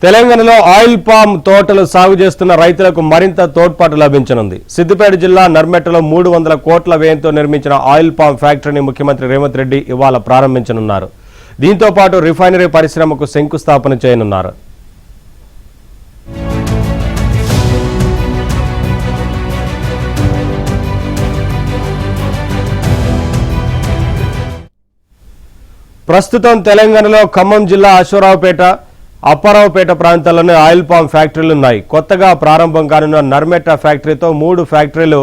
తెలంగాణలో oil palm తోటలు సాగు చేస్తున్న రైతులకు మరింత తోడ్పాటు లభించనుంది. సిద్దిపేట జిల్లా నర్మెట్టలో 300 కోట్ల వ్యయంతో నిర్మించిన ఆయిల్ పామ్ ఫ్యాక్టరీని ముఖ్యమంత్రి రేవంత్ రెడ్డి ఇవాళ ప్రారంభించనున్నారు. దీంతో పాటు రిఫైనరీ పరిశ్రమకు శంకుస్థాపన చేయనున్నారు. ప్రస్తుతం తెలంగాణలో ఖమ్మం జిల్లా అశ్వరావుపేట, అప్పారావుపేట ప్రాంతాల్లోనే ఆయిల్ పామ్ ఫ్యాక్టరీలు ఉన్నాయి. కొత్తగా ప్రారంభం కానున్న నర్మెట్ట ఫ్యాక్టరీతో 3 ఫ్యాక్టరీలు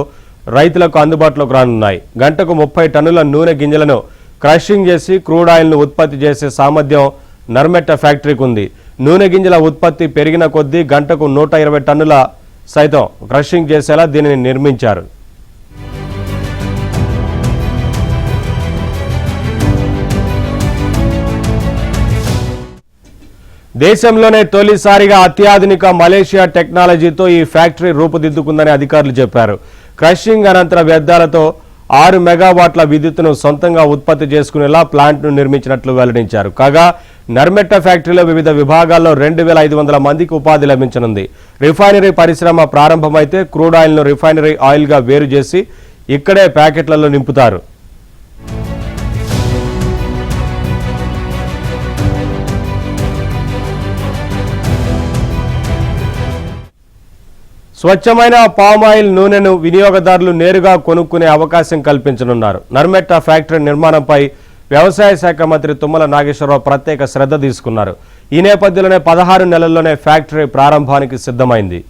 రైతులకు అందుబాటులోకి రానున్నాయి. గంటకు 30 టన్నుల నూనె గింజలను క్రషింగ్ చేసి క్రూడ్ ఆయిల్ను ఉత్పత్తి చేసే సామర్థ్యం నర్మెట్ట ఫ్యాక్టరీకి ఉంది. నూనె గింజల ఉత్పత్తి పెరిగిన కొద్దీ గంటకు 120 టన్నుల సైతం క్రషింగ్ చేసేలా దీనిని నిర్మించారు. దేశంలోనే తొలిసారిగా అత్యాధునిక మలేషియా టెక్నాలజీతో ఈ ఫ్యాక్టరీ రూపుదిద్దుకుందని అధికారులు చెప్పారు. క్రషింగ్ అనంతర వ్యర్థాలతో 6 మెగావాట్ల విద్యుత్తును సొంతంగా ఉత్పత్తి చేసుకునేలా ప్లాంట్ను నిర్మించినట్లు వెల్లడించారు. కాగా నర్మెట్ట ఫ్యాక్టరీలో వివిధ విభాగాల్లో 2500 మందికి ఉపాధి లభించనుంది. రిఫైనరీ పరిశ్రమ ప్రారంభమైతే క్రూడ్ ఆయిల్ను రిఫైనరీ ఆయిల్గా వేరు చేసి ఇక్కడే ప్యాకెట్లలో నింపుతారు. స్వచ్ఛమైన పామ్ ఆయిల్ నూనెను వినియోగదారులు నేరుగా కొనుక్కునే అవకాశం కల్పించనున్నారు. నర్మెట్ట ఫ్యాక్టరీ నిర్మాణంపై వ్యవసాయ శాఖ మంత్రి తుమ్మల నాగేశ్వరరావు ప్రత్యేక శ్రద్ధ తీసుకున్నారు. ఈ నేపథ్యంలోనే 16 నెలల్లోనే ఫ్యాక్టరీ ప్రారంభానికి సిద్ధమైంది.